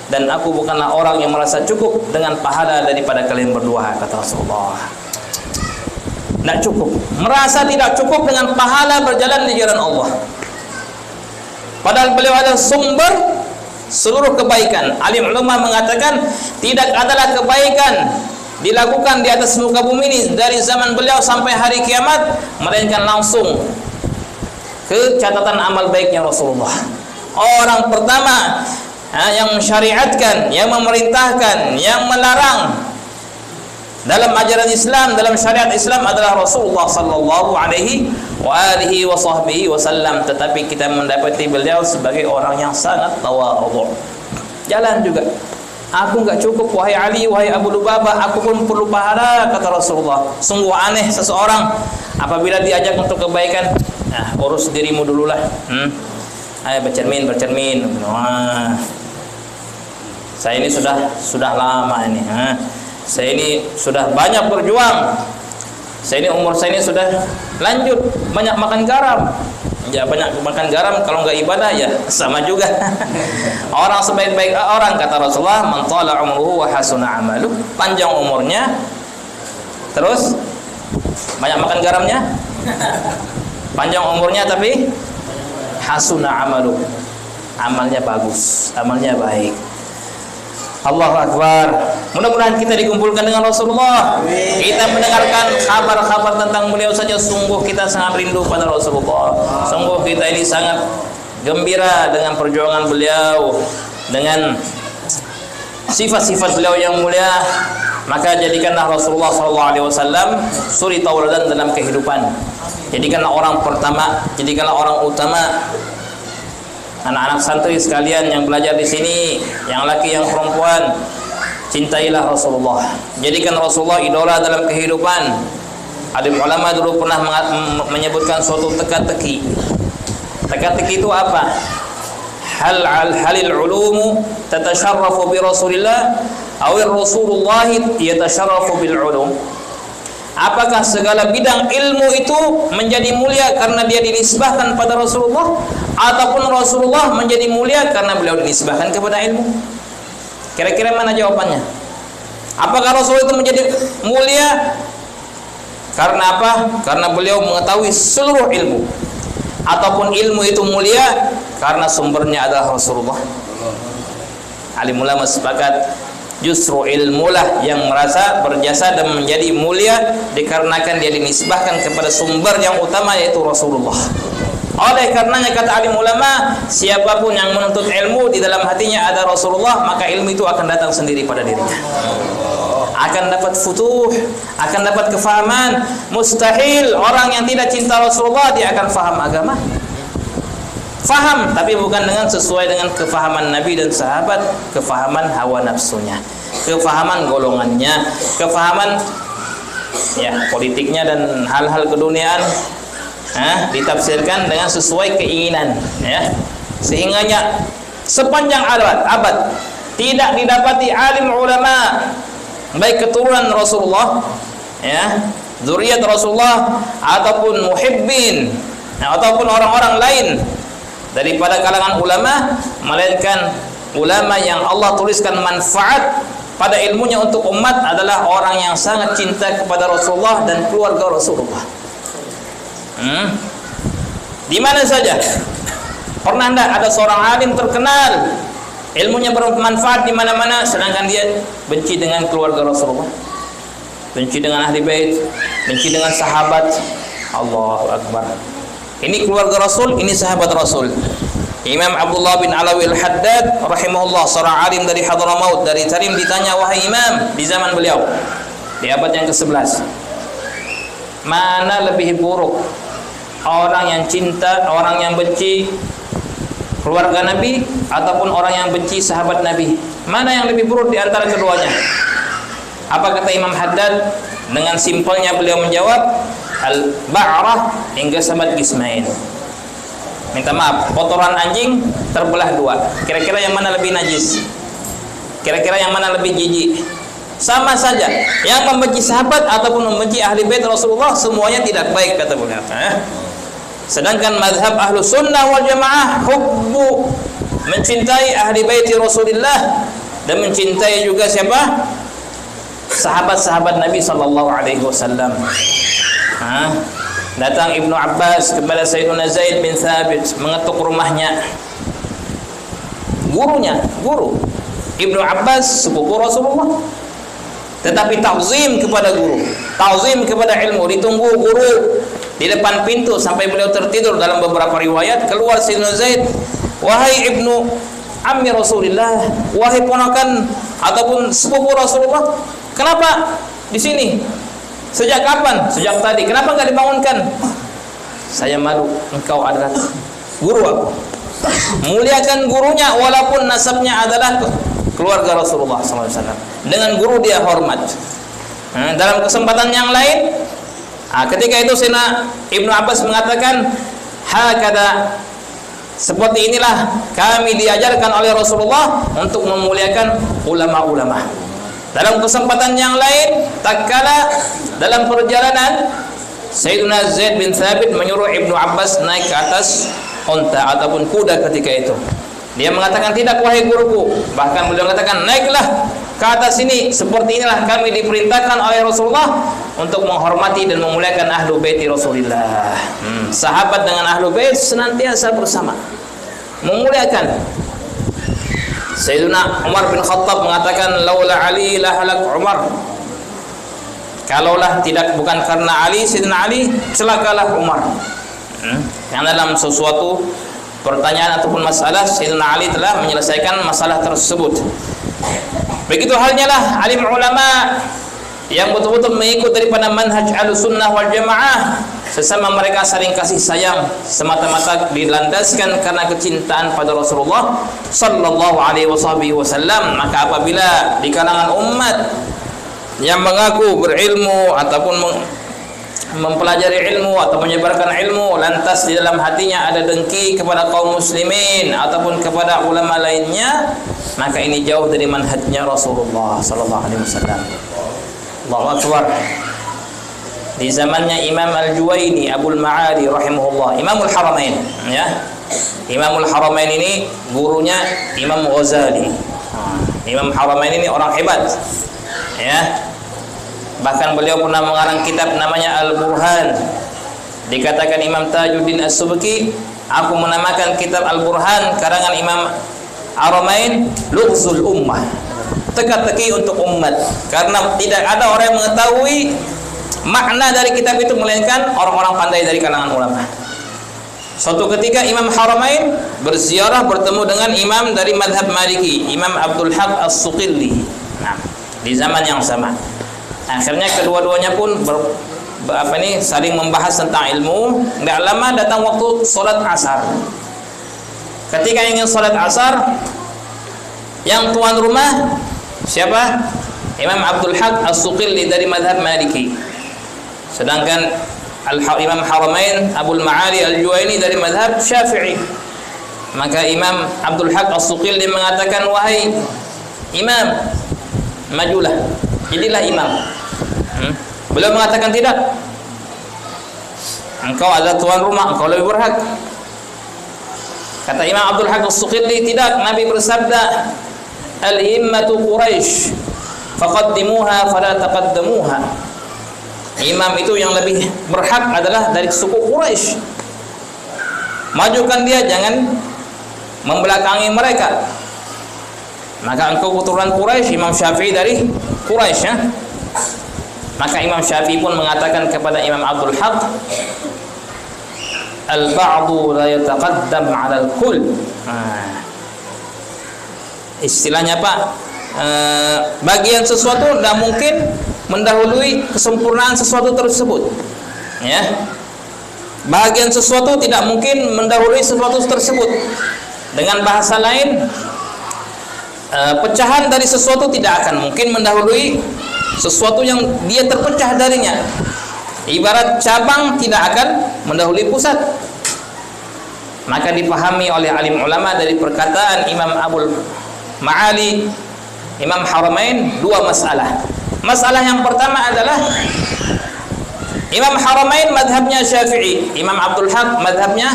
Dan aku bukanlah orang yang merasa cukup dengan pahala daripada kalian berdua, kata Rasulullah. Tidak cukup, merasa tidak cukup dengan pahala berjalan di jalan Allah. Padahal beliau adalah sumber seluruh kebaikan. Alim ulama mengatakan tidak adalah kebaikan dilakukan di atas muka bumi ini dari zaman beliau sampai hari kiamat, melainkan langsung ke catatan amal baiknya Rasulullah. Orang pertama yang mensyariatkan, yang memerintahkan, yang melarang dalam ajaran Islam, dalam syariat Islam adalah Rasulullah sallallahu alaihi wasallam. Tetapi kita mendapati beliau sebagai orang yang sangat tawadhu. Jalan juga. Aku enggak cukup wahai Ali, wahai Abu Lubabah, aku pun perlu pahala, kata Rasulullah. Sungguh aneh seseorang apabila diajak untuk kebaikan, urus dirimu dululah. Ayo bercermin. Wah. Saya ini sudah lama ini. Saya ini sudah banyak berjuang. Saya ini umur saya ini sudah lanjut, banyak makan garam. Ya banyak makan garam kalau enggak ibadah ya sama juga. Orang sebaik-baik orang, kata Rasulullah, man tala umruhu wa hasuna amalu, panjang umurnya terus banyak makan garamnya. Panjang umurnya tapi hasuna amalu, amalnya bagus, amalnya baik. Allahu Akbar. Mudah-mudahan kita dikumpulkan dengan Rasulullah. Kita mendengarkan kabar-kabar tentang beliau saja sungguh kita sangat rindu pada Rasulullah. Sungguh kita ini sangat gembira dengan perjuangan beliau, dengan sifat-sifat beliau yang mulia. Maka jadikanlah Rasulullah SAW suri tauladan dalam kehidupan. Jadikanlah orang pertama, jadikanlah orang utama. Anak-anak santri sekalian yang belajar di sini, yang laki yang perempuan, cintailah Rasulullah. Jadikan Rasulullah idola dalam kehidupan. Alim ulama dulu pernah menyebutkan suatu teka-teki. Teka-teki itu apa? Halil ulumu tatasharrafu bi Rasulillah aw Rasulullah yatasharrafu bil ulum. Apakah segala bidang ilmu itu menjadi mulia karena dia dinisbahkan pada Rasulullah, ataupun Rasulullah menjadi mulia karena beliau dinisbahkan kepada ilmu? Kira-kira mana jawabannya? Apakah Rasul itu menjadi mulia karena apa? Karena beliau mengetahui seluruh ilmu, ataupun ilmu itu mulia karena sumbernya adalah Rasulullah? Alim ulama sepakat justru ilmulah yang merasa berjasa dan menjadi mulia dikarenakan dia dinisbahkan kepada sumber yang utama, yaitu Rasulullah. Oleh karenanya kata alim ulama, siapapun yang menuntut ilmu di dalam hatinya ada Rasulullah, maka ilmu itu akan datang sendiri pada dirinya. Akan dapat futuh, akan dapat kefahaman. Mustahil orang yang tidak cinta Rasulullah dia akan faham agama. Faham, tapi bukan dengan sesuai dengan kefahaman Nabi dan sahabat, kefahaman hawa nafsunya, kefahaman golongannya, kefahaman politiknya dan hal-hal keduniaan, ditafsirkan dengan sesuai keinginan, sehingganya sepanjang abad tidak didapati alim ulama baik keturunan Rasulullah, zuriat Rasulullah, ataupun muhibbin, ataupun orang-orang lain daripada kalangan ulama, melainkan ulama yang Allah tuliskan manfaat pada ilmunya untuk umat adalah orang yang sangat cinta kepada Rasulullah dan keluarga Rasulullah. Di mana saja pernah enggak ada seorang alim terkenal ilmunya bermanfaat di mana-mana, sedangkan dia benci dengan keluarga Rasulullah, benci dengan ahli bait, benci dengan sahabat? Allahu Akbar. Ini keluarga Rasul, ini sahabat Rasul. Imam Abdullah bin Alawi al-Haddad rahimahullah, seorang alim dari Hadramaut, dari Tarim, ditanya, wahai Imam, di zaman beliau di abad yang ke-11, mana lebih buruk, orang yang cinta, orang yang benci keluarga Nabi, ataupun orang yang benci sahabat Nabi? Mana yang lebih buruk di antara keduanya? Apa kata Imam Haddad? Dengan simpelnya beliau menjawab, al-ba'rah hingga sahabat Gismain. minta maaf, kotoran anjing terbelah dua. Kira-kira yang mana lebih najis? Kira-kira yang mana lebih jijik? Sama saja. Yang membenci sahabat ataupun membenci ahli bait Rasulullah semuanya tidak baik kata beliau. Sedangkan mazhab ahlu sunnah wal jamaah hubbu, mencintai ahli bait Rasulullah dan mencintai juga siapa? Sahabat-sahabat Nabi sallallahu alaihi wasallam. Datang Ibnu Abbas kepada Sayyidina Zaid bin Thabit, mengetuk rumahnya. Guru Ibnu Abbas sepupu Rasulullah. Tetapi ta'zim kepada guru, ta'zim kepada ilmu, ditunggu guru di depan pintu sampai beliau tertidur. Dalam beberapa riwayat keluar Sayyidina Zaid, wahai ibnu ammi Rasulullah, wahai ponakan ataupun sepupu Rasulullah, kenapa di sini? Sejak kapan? Sejak tadi. Kenapa enggak dibangunkan? Saya malu, engkau adalah guru aku. Muliakan gurunya walaupun nasabnya adalah keluarga Rasulullah SAW. Dengan guru dia hormat. Dalam kesempatan yang lain, ketika itu Sayyidina Ibnu Abbas mengatakan, hakada, seperti inilah kami diajarkan oleh Rasulullah untuk memuliakan ulama-ulama. Dalam kesempatan yang lain, tatkala dalam perjalanan, Sayyidina Zaid bin Thabit menyuruh Ibnu Abbas naik ke atas unta ataupun kuda ketika itu. Dia mengatakan, tidak wahai guruku. Bahkan beliau mengatakan, naiklah ke atas ini. Seperti inilah kami diperintahkan oleh Rasulullah untuk menghormati dan memuliakan ahlu bait Rasulullah. Sahabat dengan ahlu bait senantiasa bersama, memuliakan. Sayyidina Umar bin Khattab mengatakan, laula Ali la halak Umar. Kalaulah bukan karena Ali, Sayyidina Ali, celakalah Umar. Yang dalam sesuatu pertanyaan ataupun masalah, Sayyidina Ali telah menyelesaikan masalah tersebut. Begitu halnya lah alim ulama yang betul-betul mengikut daripada manhaj Ahlussunnah wal Jamaah, sesama mereka saling kasih sayang semata-mata dilandaskan karena kecintaan pada Rasulullah sallallahu alaihi wasallam. Maka apabila di kalangan umat yang mengaku berilmu ataupun mempelajari ilmu atau menyebarkan ilmu, lantas di dalam hatinya ada dengki kepada kaum muslimin ataupun kepada ulama lainnya, maka ini jauh dari manhajnya Rasulullah sallallahu alaihi wasallam. Allahu akbar. Di zamannya Imam Al-Juwaini Abul Ma'ali rahimahullah, Imamul Haramain, ya. Imamul Haramain ini gurunya Imam Ghazali. Imam Haramain ini orang hebat, ya. Bahkan beliau pernah mengarang kitab namanya Al-Burhan. Dikatakan Imam Tajuddin As-Subki, aku menamakan kitab Al-Burhan karangan Imam Haramain Lughzul Ummah, teka-teki untuk umat, karena tidak ada orang yang mengetahui makna dari kitab itu melainkan orang-orang pandai dari kalangan ulama. Suatu ketika Imam Haramain berziarah bertemu dengan imam dari madhab Maliki, Imam Abdul Haq As-Suqilli. Nah, di zaman yang sama. Akhirnya kedua-duanya pun saling membahas tentang ilmu. Tidak lama datang waktu sholat asar. Ketika ingin sholat asar, yang tuan rumah siapa? Imam Abdul Haq As-Suqilli dari madhab Maliki. Sedangkan Imam Haramain Abul Ma'ali Al-Juwaini dari madhab Syafi'i. Maka Imam Abdul Haq As-Suqilli mengatakan, wahai imam, majulah, jadilah imam. Beliau mengatakan, tidak, engkau adalah tuan rumah, engkau lebih berhak. Kata Imam Abdul Haq As-Suqilli, tidak, Nabi bersabda, al-himmatu Quraisy faqaddimuha fala taqaddamuha. Imam itu yang lebih berhak adalah dari suku Quraisy, majukan dia, jangan membelakangi mereka. Maka engkau keturunan Quraisy, Imam Syafi'i dari Quraisy, ya. Maka Imam Syafi'i pun mengatakan kepada Imam Abdul Haq, al-ba'du la yataqaddam 'ala al-kull. Istilahnya Pak, bagian sesuatu tidak mungkin mendahului kesempurnaan sesuatu tersebut, ya. Bagian sesuatu tidak mungkin mendahului sesuatu tersebut. Dengan bahasa lain, pecahan dari sesuatu tidak akan mungkin mendahului sesuatu yang dia terpecah darinya. Ibarat cabang tidak akan mendahului pusat. Maka dipahami oleh alim ulama dari perkataan Imam Abul Ma'ali Imam Haramain dua masalah. Masalah yang pertama adalah Imam Haramain madhabnya Syafi'i, Imam Abdul Haq madhabnya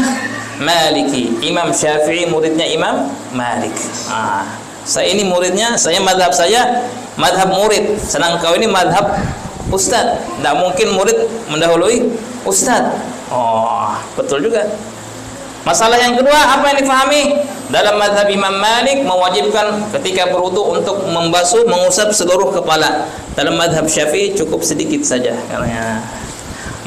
Maliki. Imam Syafi'i muridnya Imam Malik. Saya ini muridnya, saya madhab murid. Sedang kau ini madhab ustad. Tidak mungkin murid mendahului ustad. Oh, betul juga. Masalah yang kedua, apa yang difahami? Dalam mazhab Imam Malik mewajibkan ketika berwudu untuk membasuh, mengusap seluruh kepala. Dalam mazhab Syafi'i cukup sedikit saja katanya.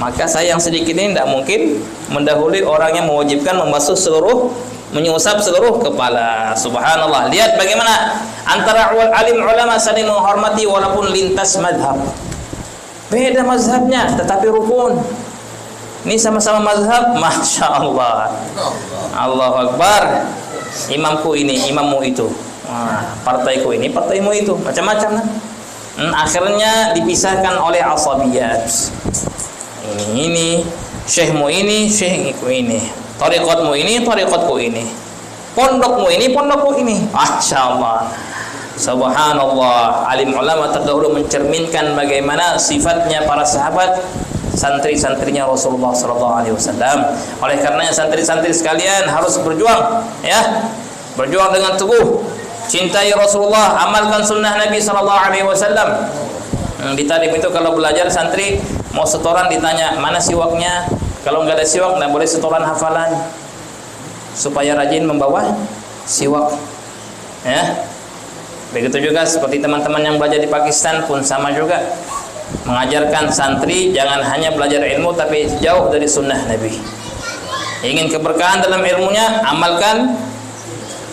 Maka saya yang sedikit ini tidak mungkin mendahului orang yang mewajibkan membasuh seluruh, menyusap seluruh kepala. Subhanallah. Lihat bagaimana antara alim ulama saling menghormati walaupun lintas mazhab. Beda mazhabnya tetapi rukun. Ini sama-sama mazhab, Masya Allah. Allahu Akbar. Imamku ini, imammu itu. Partaiku ini, partaimu itu. Macam-macam. Akhirnya dipisahkan oleh asabiyat. Ini syekhmu ini, syekhku ini. Tariqatmu ini, tariqatku ini. Pondokmu ini, pondokku ini. Masya Allah. Subhanallah. Alim ulama terdahulu mencerminkan bagaimana sifatnya para sahabat, santri-santrinya Rasulullah SAW. Oleh karenanya santri-santri sekalian harus berjuang, ya, berjuang dengan teguh, cintai Rasulullah, amalkan sunnah Nabi SAW. Di talim itu kalau belajar santri mau setoran ditanya mana siwaknya. Kalau nggak ada siwak nggak boleh setoran hafalan, supaya rajin membawa siwak, ya. Begitu juga seperti teman-teman yang belajar di Pakistan pun sama juga. Mengajarkan santri jangan hanya belajar ilmu tapi jauh dari sunnah Nabi. Ingin keberkahan dalam ilmunya, amalkan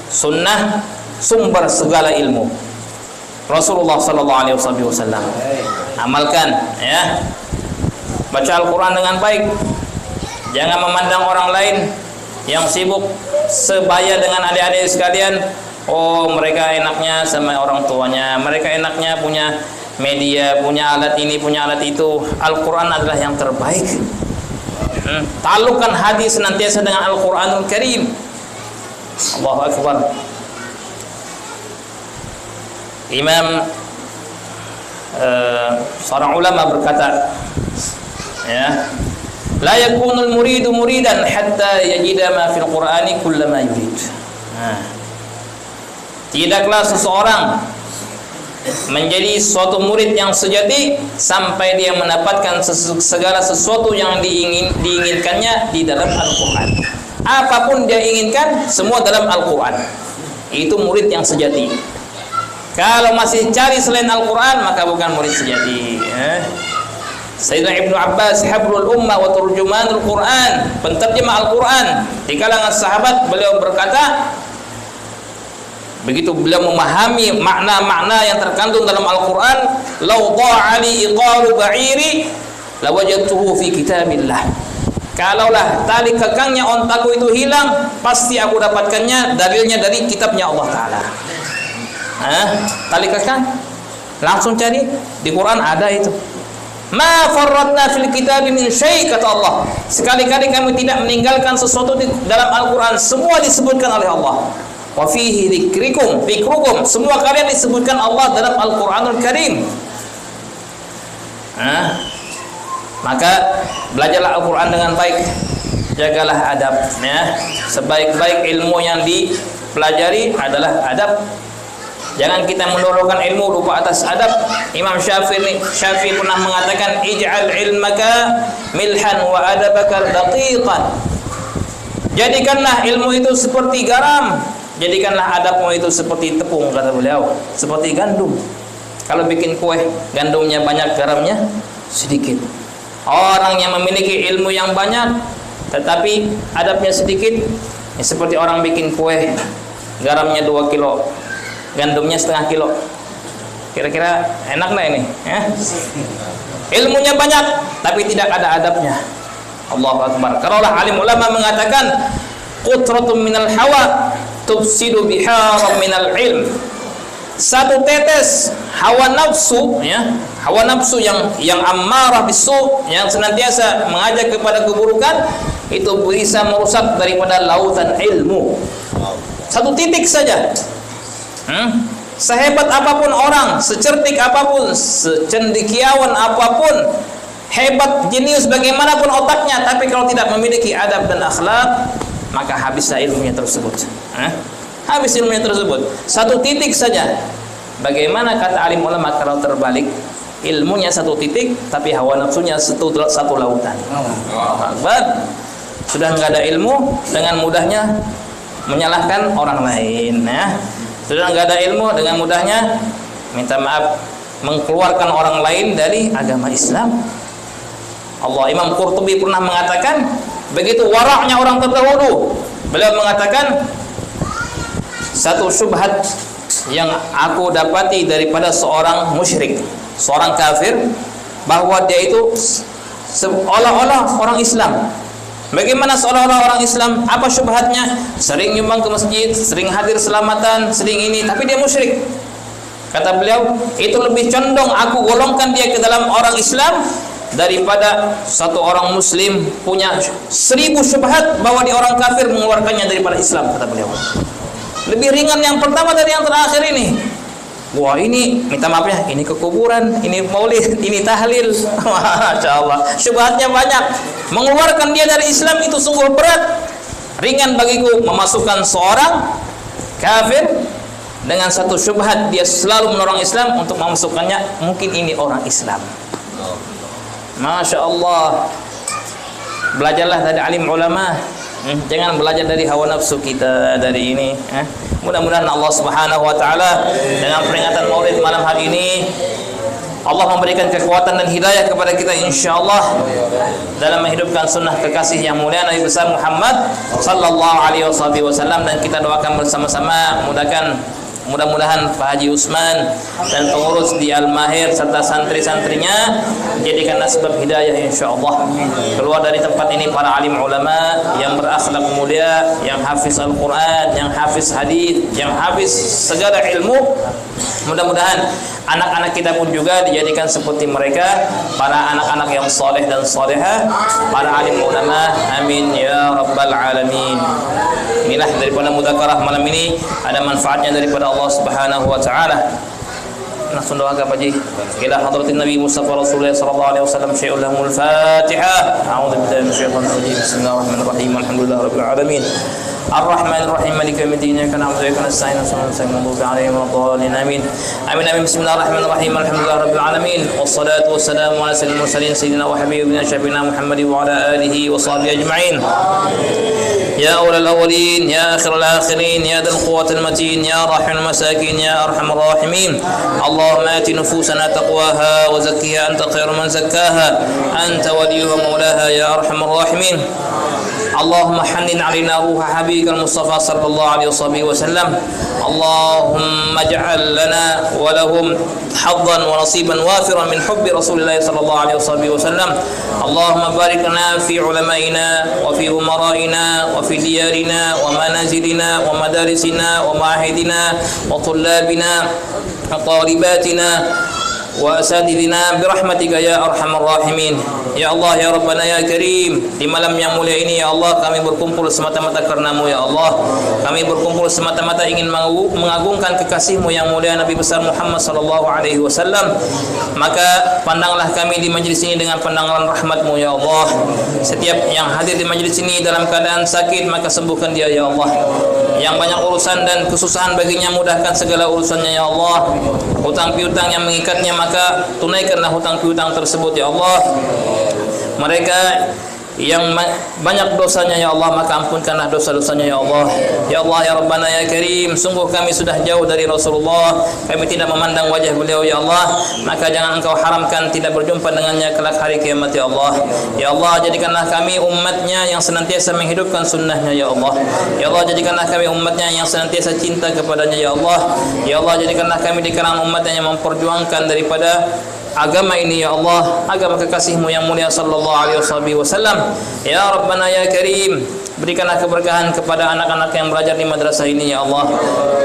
sunnah sumber segala ilmu Rasulullah SAW. Amalkan, ya. Baca Al-Quran dengan baik. Jangan memandang orang lain yang sibuk sebaya dengan adik-adik sekalian. Oh, mereka enaknya sama orang tuanya, mereka enaknya punya media, punya alat ini, punya alat itu. Al-Quran adalah yang terbaik. Taklukkan hati senantiasa dengan Al-Quranul Karim. Allahu Akbar. Imam seorang ulama berkata, ya, la yakunul muridu muridan hatta yajida ma fil Qur'ani kullama yurid. Tidaklah seseorang menjadi suatu murid yang sejati sampai dia mendapatkan segala sesuatu yang diinginkannya di dalam Al-Quran. Apapun dia inginkan, semua dalam Al-Quran. Itu murid yang sejati. Kalau masih cari selain Al-Quran, maka bukan murid sejati. Sayyidina Ibnu Abbas, habrul ummah wa turjumanul Quran, penterjemah Al-Quran. Di kalangan sahabat beliau berkata, begitu beliau memahami makna-makna yang terkandung dalam Al-Quran, "Lau dha'ali iqalu ba'iri lawajadtuhu fi kitabillah." Kalaulah tali kekangnya ontaku itu hilang, pasti aku dapatkannya dalilnya dari kitabnya Allah Ta'ala. Tali kekang, langsung cari di Quran ada itu. Ma farratna fil kitabi min syai', kata Allah. Sekali-kali kami tidak meninggalkan sesuatu di dalam Al-Quran, semua disebutkan oleh Allah. Wa fihi dzikrukum, semua kalian disebutkan Allah dalam Al-Qur'anul Karim. Maka belajarlah Al-Quran dengan baik, jagalah adab, ya. Sebaik-baik ilmu yang dipelajari adalah adab. Jangan kita mendorongkan ilmu lupa atas adab. Imam Syafi'i pernah mengatakan, ij'al ilmaka milhan wa adabaka daqiqan. Jadikanlah ilmu itu seperti garam, jadikanlah adabmu itu seperti tepung, kata beliau, seperti gandum. Kalau bikin kue, gandumnya banyak, garamnya sedikit. Orang yang memiliki ilmu yang banyak tetapi adabnya sedikit, ya seperti orang bikin kue, garamnya 2 kilo, gandumnya setengah kilo. Kira-kira enak nggak ini? Ya? Ilmunya banyak tapi tidak ada adabnya. Allahu Akbar. Karolah alim ulama mengatakan, qutratun minal hawa tufsidu biharam minal ilm. Satu tetes hawa nafsu, ya, hawa nafsu yang ammarah bisu, yang senantiasa mengajak kepada keburukan, itu bisa merusak daripada lautan ilmu. Satu titik saja. Sehebat apapun orang, secerdik apapun, secendekiawan apapun, hebat jenius bagaimanapun otaknya, tapi kalau tidak memiliki adab dan akhlak, maka habislah ilmunya tersebut. Habis ilmunya tersebut. Satu titik saja. Bagaimana kata alim ulama kalau terbalik? Ilmunya satu titik, tapi hawa nafsunya satu lautan. Sudah nggak ada ilmu, dengan mudahnya menyalahkan orang lain. Sudah nggak ada ilmu, dengan mudahnya minta maaf, mengeluarkan orang lain dari agama Islam. Imam Qurtubi pernah mengatakan, begitu waraknya orang terdahulu. Beliau mengatakan, satu syubhat yang aku dapati daripada seorang musyrik, seorang kafir, bahwa dia itu seolah-olah orang Islam. Bagaimana seolah-olah orang Islam? Apa syubhatnya? Sering nyumbang ke masjid, sering hadir selamatan, sering ini, tapi dia musyrik. Kata beliau, itu lebih condong aku golongkan dia ke dalam orang Islam daripada satu orang muslim punya 1000 syubhat bahwa dia orang kafir mengeluarkannya daripada Islam, kata beliau. Lebih ringan yang pertama dari yang terakhir ini. Wah, ini minta maaf ya, ini kekuburan, ini maulid, ini tahlil. Masya Allah, syubhatnya banyak. Mengeluarkan dia dari Islam itu sungguh berat. Ringan bagiku memasukkan seorang kafir dengan satu syubhat, dia selalu menolong Islam untuk memasukkannya, mungkin ini orang Islam. Masya Allah. Belajarlah dari alim ulama. Jangan belajar dari hawa nafsu kita, dari ini. Mudah-mudahan Allah Subhanahu wa taala dengan peringatan Maulid malam hari ini, Allah memberikan kekuatan dan hidayah kepada kita insyaallah dalam menghidupkan sunnah kekasih yang mulia Nabi besar Muhammad sallallahu alaihi wasallam, dan kita doakan bersama-sama mudah-mudahan Pak Haji Usman dan pengurus di Al-Mahir serta santri-santrinya jadikanlah sebab hidayah insyaallah. Keluar dari tempat ini para alim ulama yang berakhlak mulia, yang hafiz Al-Quran, yang hafiz hadis, yang hafiz segala ilmu. Mudah-mudahan anak-anak kita pun juga dijadikan seperti mereka, para anak-anak yang soleh dan soleha, para alim ulama. Amin ya rabbal alamin. Inilah daripada mudzakarah malam ini, ada manfaatnya daripada Allah Subhanahu wa taala. Langsung doa Pak Haji. Ila hadratin Nabi Mustafa Rasulullah sallallahu alaihi wasallam syai'ul lahumul Fatihah. A'udzu billahi minasyaitonir rajim. Bismillahirrahmanirrahim. Alhamdulillahirabbil alamin. Ar-Rahmanir-Rahim. Maliki yaumiddin. Iyyaka na'budu wa iyyaka nasta'in. Ihdinas siratal mustaqim. Amin. Amin. Amin. Bismillahirrahmanirrahim. Alhamdulillahirabbil alamin. Wassalatu wassalamu ala sayyidil mursalin sayyidina wa habibina syafiina Muhammad wa ala alihi wa sahbihi ajma'in. يا أولى الأولين يا آخر الآخرين يا ذا القوة المتين يا راحم المساكين يا أرحم الراحمين. اللهم آت نفوسنا تقواها وزكها أنت خير من زكاها أنت وليها مولاها يا أرحم الراحمين. اللهم حنن علينا روح حبيبك المصطفى صلى الله عليه وسلم. اللهم اجعل لنا ولهم حظا ونصيبا وافرا من حب رسول الله صلى الله عليه وسلم. اللهم بارك لنا في علمائنا وفي أمرائنا وفي ديارنا ومنازلنا ومدارسنا ومعاهدنا وطلابنا وطالباتنا وأساتذتنا برحمتك يا أرحم الراحمين. Ya Allah, ya Rabbana, ya Karim, di malam yang mulia ini ya Allah, kami berkumpul semata-mata karenamu ya Allah. Kami berkumpul semata-mata ingin mengagungkan kekasihmu yang mulia Nabi besar Muhammad sallallahu alaihi wasallam. Maka pandanglah kami di majlis ini dengan pandangan rahmatmu ya Allah. Setiap yang hadir di majlis ini dalam keadaan sakit, maka sembuhkan dia ya Allah. Yang banyak urusan dan kesusahan baginya, mudahkan segala urusannya ya Allah. Hutang piutang yang mengikatnya, maka tunaikanlah hutang piutang tersebut ya Allah. Mereka yang banyak dosanya ya Allah, maka ampunkanlah dosa-dosanya ya Allah. Ya Allah, ya Rabbana, ya Karim, sungguh kami sudah jauh dari Rasulullah, kami tidak memandang wajah beliau ya Allah, maka jangan engkau haramkan tidak berjumpa dengannya kelak hari kiamat ya Allah. Ya Allah, jadikanlah kami umatnya yang senantiasa menghidupkan sunnahnya ya Allah. Ya Allah, jadikanlah kami umatnya yang senantiasa cinta kepadanya ya Allah. Ya Allah, jadikanlah kami di kalangan umatnya yang memperjuangkan daripada agama ini ya Allah, agama kekasih-Mu yang mulia sallallahu alaihi wasallam. Ya Rabbana ya Karim, berikanlah keberkahan kepada anak-anak yang belajar di madrasah ini ya Allah.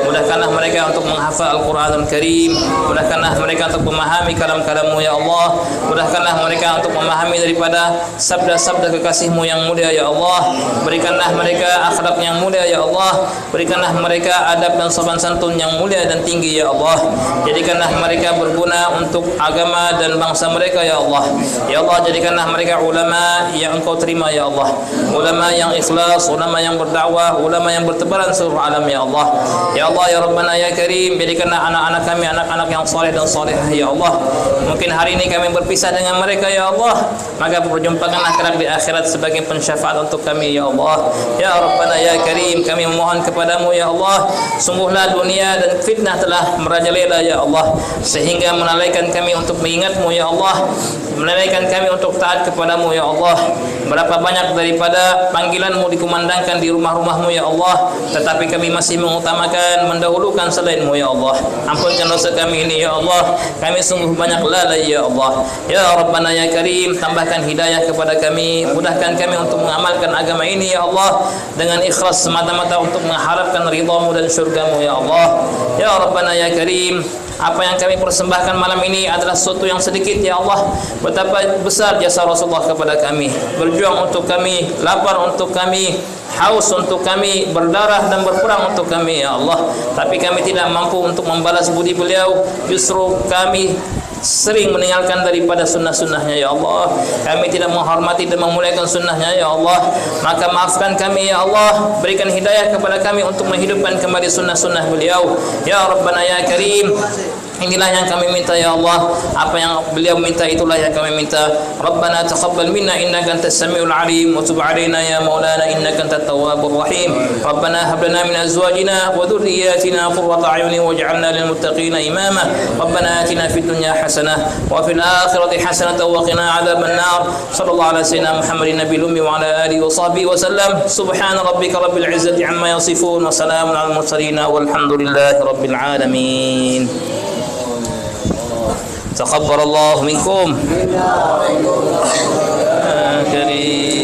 Mudahkanlah mereka untuk menghafal Al-Quranul Karim, mudahkanlah mereka untuk memahami kalam-kalam-Mu ya Allah, mudahkanlah mereka untuk memahami daripada sabda-sabda kekasih-Mu yang mulia ya Allah. Berikanlah mereka akhlak yang mulia ya Allah, berikanlah mereka adab dan sopan santun yang mulia dan tinggi ya Allah. Jadikanlah mereka berguna untuk agama dan bangsa mereka ya Allah. Ya Allah, jadikanlah mereka ulama yang Engkau terima ya Allah, ulama yang ikhlas, ulama yang berdakwah, ulama yang bertebaran seluruh alam ya Allah. Ya Allah ya Rabbana ya Karim, jadikanlah anak-anak kami anak-anak yang saleh dan salehah ya Allah. Mungkin hari ini kami berpisah dengan mereka ya Allah, maka perjumpakanlah kelak di akhirat sebagai pensyafaat untuk kami ya Allah. Ya Rabbana ya Karim, kami memohon kepadamu ya Allah, sungguhlah dunia dan fitnah telah merajalela ya Allah, sehingga melalaikan kami untuk mengingatmu ya Allah, melalaikan kami untuk taat kepadamu ya Allah. Berapa banyak daripada panggilanmu dikumandangkan di rumah-rumahmu ya Allah, tetapi kami masih mengutamakan, mendahulukan selainmu ya Allah. Ampunkan dosa kami ini ya Allah, kami sungguh banyak lalai ya Allah. Ya Rabbana ya Karim, tambahkan hidayah kepada kami, mudahkan kami untuk mengamalkan agama ini ya Allah, dengan ikhlas semata-mata untuk mengharapkan ridhamu dan syurgamu ya Allah. Ya Rabbana ya Karim, apa yang kami persembahkan malam ini adalah sesuatu yang sedikit ya Allah. Betapa besar jasa Rasulullah kepada kami, berjuang untuk kami, lapar untuk kami, haus untuk kami, berdarah dan berperang untuk kami ya Allah. Tapi kami tidak mampu untuk membalas budi beliau, justru kami sering meninggalkan daripada sunnah-sunnahnya ya Allah. Kami tidak menghormati dan memuliakan sunnahnya ya Allah. Maka maafkan kami ya Allah, berikan hidayah kepada kami untuk menghidupkan kembali sunnah-sunnah beliau. Ya Rabbana ya Karim, inilah yang kami minta ya Allah. Apa yang beliau minta itulah yang kami minta. Rabbana taqabbal minna innaka antas samiul alim wa tub alaina ya maulana innaka antat tawwabur rahim. Rabbana hab lana min azwajina wa dhurriyyatina qurrata a'yunin waj'alna lil muttaqina imama. Rabbana atina fid dunya hasanah wa fil akhirati hasanah wa qina adzaban nar. Sallallahu ala sayyidina Muhammadin nabiyil ummi wa ala alihi wa sahbihi wa sallam. Subhana rabbika rabbil izzati amma yasifun wa salamun alal mursalin walhamdulillahi rabbil alamin. تقبل الله منكم كريم.